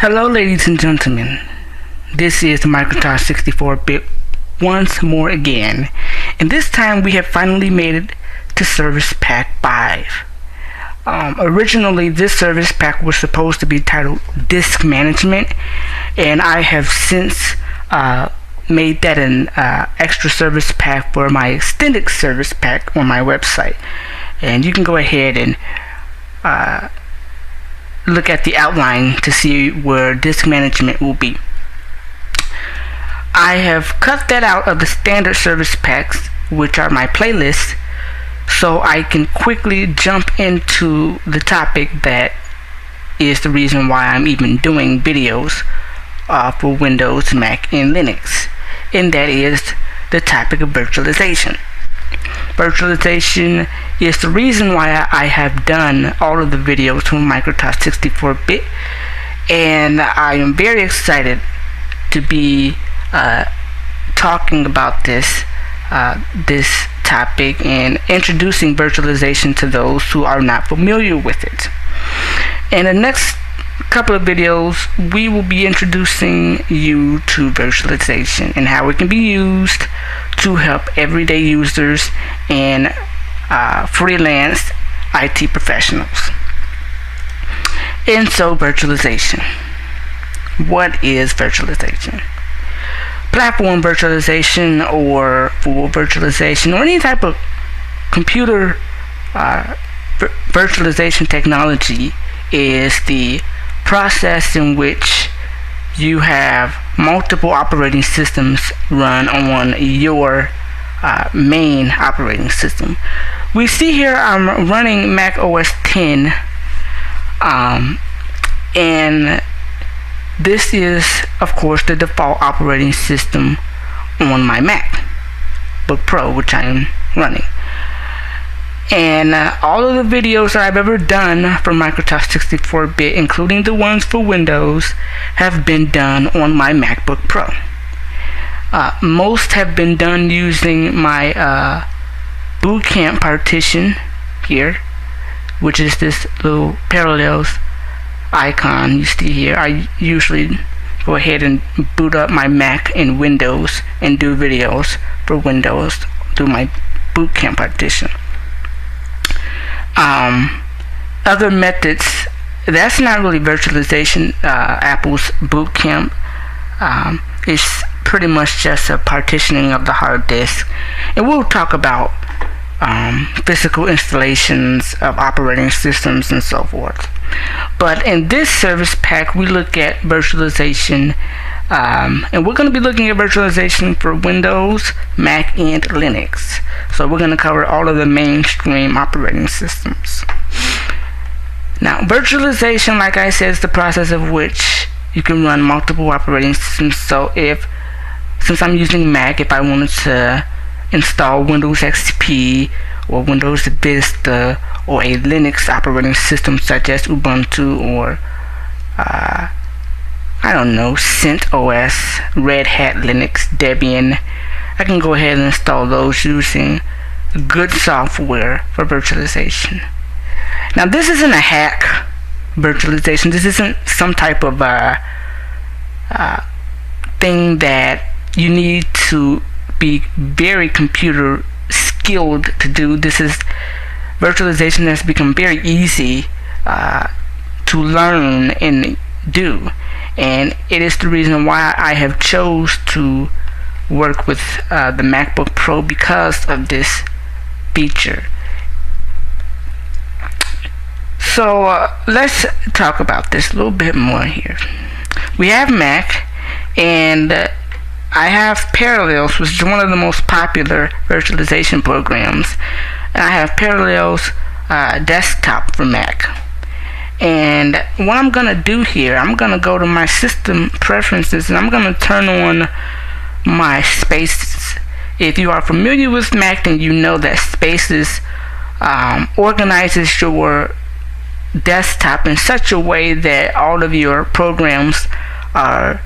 Hello ladies and gentlemen, this is Microsoft 64-bit once more again, and this time we have finally made it to Service Pack 5. Originally this Service Pack was supposed to be titled Disk Management, and I have since made that an extra service pack for my extended service pack on my website, and you can go ahead and look at the outline to see where disk management will be. I have cut that out of the standard service packs, which are my playlists, so I can quickly jump into the topic that is the reason why I'm even doing videos for Windows, Mac, and Linux, and that is the topic of virtualization. Virtualization is the reason why I have done all of the videos from Microsoft 64-bit, and I am very excited to be talking about this topic and introducing virtualization to those who are not familiar with it. In the next couple of videos, we will be introducing you to virtualization and how it can be used to help everyday users and freelance IT professionals. And so, virtualization. What is virtualization? Platform virtualization or full virtualization or any type of computer virtualization technology is the process in which you have multiple operating systems run on your main operating system. We see here I'm running Mac OS X, and this is of course the default operating system on my MacBook Pro, which I am running. And all of the videos that I've ever done for Microsoft 64-bit, including the ones for Windows, have been done on my MacBook Pro. Most have been done using my bootcamp partition here, which is this little parallels icon you see here. I usually go ahead and boot up my Mac in Windows and do videos for Windows through my bootcamp partition. Other methods, that's not really virtualization. Apple's bootcamp is pretty much just a partitioning of the hard disk, and we'll talk about physical installations of operating systems and so forth. But in this service pack we look at virtualization, and we're going to be looking at virtualization for Windows, Mac, and Linux. So we're going to cover all of the mainstream operating systems. Now, virtualization, like I said, is the process of which you can run multiple operating systems. So since I'm using Mac, if I wanted to install Windows XP or Windows Vista or a Linux operating system such as Ubuntu or I don't know, CentOS, Red Hat Linux, Debian, I can go ahead and install those using good software for virtualization. Now, this isn't a hack virtualization. This isn't some type of thing that you need to be very computer skilled to do. This is virtualization has become very easy to learn and do, and it is the reason why I have chose to work with the MacBook Pro because of this feature. So let's talk about this a little bit more here. We have Mac, and I have Parallels, which is one of the most popular virtualization programs, and I have Parallels Desktop for Mac. And what I'm gonna do here, I'm gonna go to my system preferences and I'm gonna turn on my Spaces. If you are familiar with Mac, then you know that Spaces organizes your desktop in such a way that all of your programs are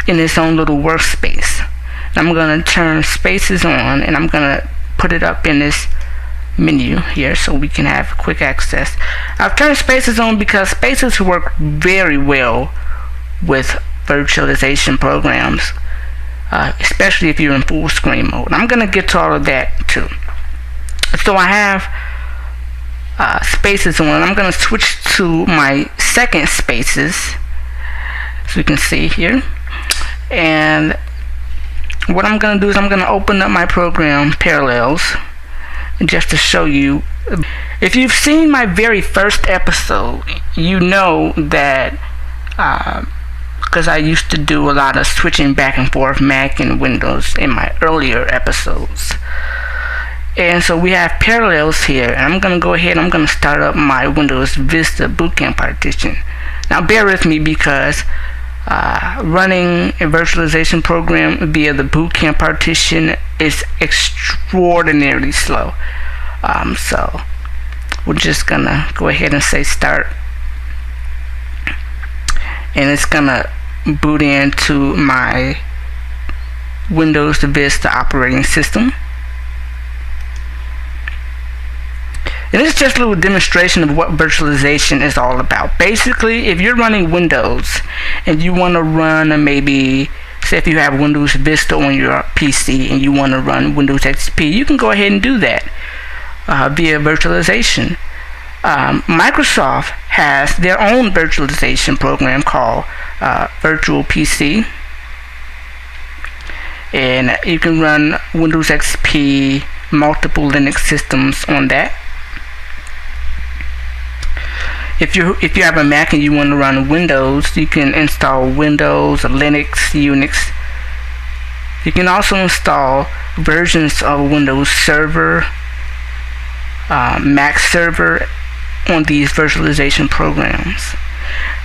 in its own little workspace. And I'm gonna turn Spaces on and I'm gonna put it up in this menu here so we can have quick access. I've turned Spaces on because Spaces work very well with virtualization programs, especially if you're in full screen mode. I'm going to get to all of that too. So I have spaces on. I'm going to switch to my second spaces, so you can see here. And what I'm going to do is I'm going to open up my program Parallels, just to show you. If you've seen my very first episode, you know that because I used to do a lot of switching back and forth Mac and Windows in my earlier episodes. And so we have Parallels here, and I'm going to go ahead and I'm going to start up my Windows Vista Bootcamp partition. Now bear with me, because running a virtualization program via the bootcamp partition is extraordinarily slow. So we're just gonna go ahead and say start, and it's gonna boot into my Windows Vista operating system. And it's just a little demonstration of what virtualization is all about. Basically, if you're running Windows and you want to run maybe, say if you have Windows Vista on your PC and you want to run Windows XP, you can go ahead and do that via virtualization. Microsoft has their own virtualization program called Virtual PC, and you can run Windows XP, multiple Linux systems on that. If you have a Mac and you want to run Windows, you can install Windows, Linux, Unix. You can also install versions of Windows Server, Mac Server on these virtualization programs.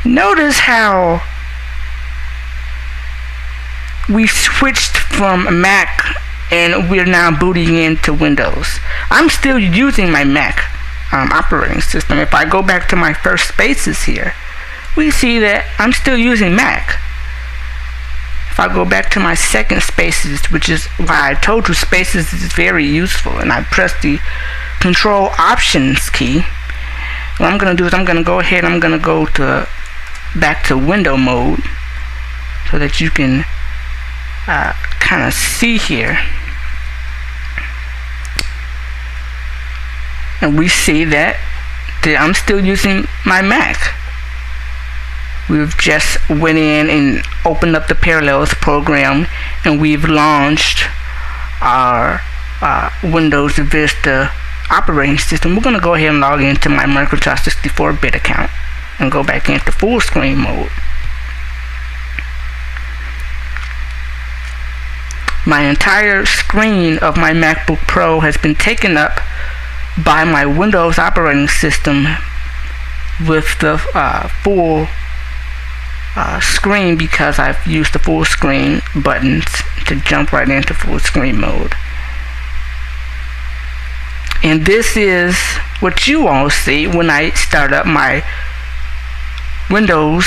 Notice how we switched from Mac and we're now booting into Windows. I'm still using my Mac operating system. If I go back to my first spaces here, we see that I'm still using Mac. If I go back to my second spaces, which is why I told you spaces is very useful, and I press the Control Options key, what I'm going to do is I'm going to go ahead and I'm going to go to back to window mode so that you can kind of see here. And we see that I'm still using my Mac. We've just went in and opened up the Parallels program, and we've launched our Windows Vista operating system. We're going to go ahead and log into my Microsoft 64-bit account and go back into full screen mode. My entire screen of my MacBook Pro has been taken up by my Windows operating system with the full screen, because I've used the full screen buttons to jump right into full screen mode. And this is what you all see when I start up my Windows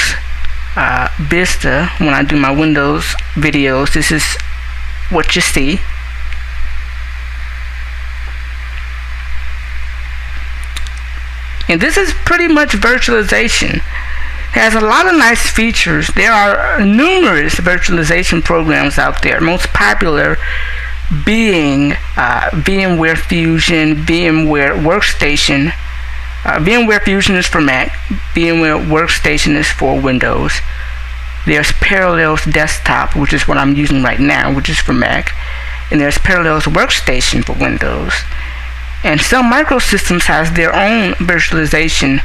Vista. When I do my Windows videos, this is what you see. And this is pretty much virtualization. It has a lot of nice features. There are numerous virtualization programs out there, most popular being VMware Fusion, VMware Workstation. VMware Fusion is for Mac, VMware Workstation is for Windows. There's Parallels Desktop, which is what I'm using right now, which is for Mac. And there's Parallels Workstation for Windows. And some microsystems has their own virtualization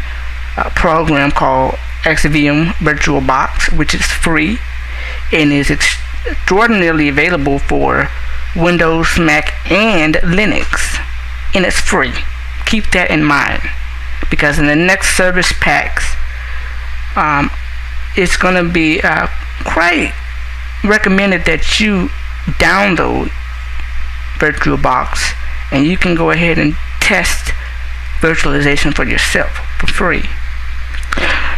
program called XVM VirtualBox, which is free and is extraordinarily available for Windows, Mac, and Linux. And it's free. Keep that in mind, because in the next service packs, it's going to be quite recommended that you download VirtualBox, and you can go ahead and test virtualization for yourself for free.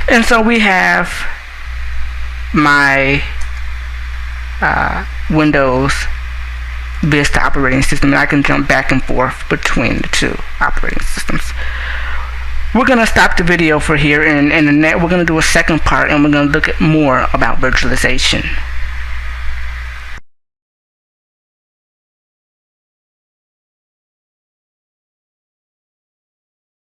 And so we have my Windows Vista operating system, and I can jump back and forth between the two operating systems. we're going to stop the video for here, and we're going to do a second part, and we're going to look at more about virtualization.